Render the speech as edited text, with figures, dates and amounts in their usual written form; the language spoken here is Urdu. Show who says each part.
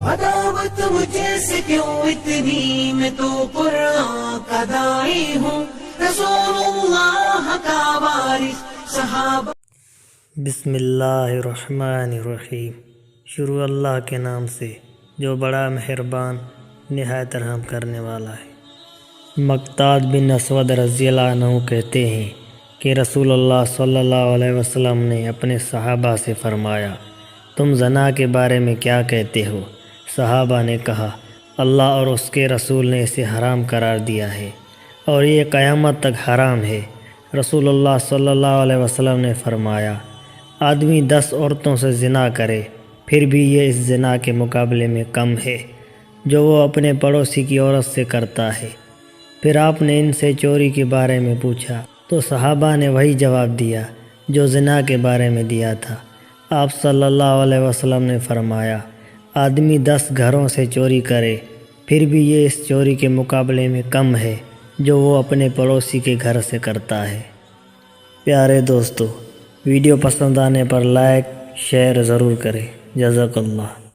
Speaker 1: عداوت مجھے سے کیوں اتنی، میں تو قرآن کا داعی ہوں، رسول اللہ کا وارث صحابہ۔
Speaker 2: بسم اللہ الرحمن الرحیم۔ شروع اللہ کے نام سے جو بڑا مہربان نہایت رحم کرنے والا ہے۔ مقداد بن اسود رضی اللہ عنہ کہتے ہیں کہ رسول اللہ صلی اللہ علیہ وسلم نے اپنے صحابہ سے فرمایا، تم زنا کے بارے میں کیا کہتے ہو؟ صحابہ نے کہا، اللہ اور اس کے رسول نے اسے حرام قرار دیا ہے اور یہ قیامت تک حرام ہے۔ رسول اللہ صلی اللہ علیہ وسلم نے فرمایا، آدمی 10 عورتوں سے زنا کرے پھر بھی یہ اس زنا کے مقابلے میں کم ہے جو وہ اپنے پڑوسی کی عورت سے کرتا ہے۔ پھر آپ نے ان سے چوری کے بارے میں پوچھا تو صحابہ نے وہی جواب دیا جو زنا کے بارے میں دیا تھا۔ آپ صلی اللہ علیہ وسلم نے فرمایا، آدمی 10 گھروں سے چوری کرے پھر بھی یہ اس چوری کے مقابلے میں کم ہے جو وہ اپنے پڑوسی کے گھر سے کرتا ہے۔ پیارے دوستو، ویڈیو پسند آنے پر لائک شیئر ضرور کریں۔ جزاک اللہ۔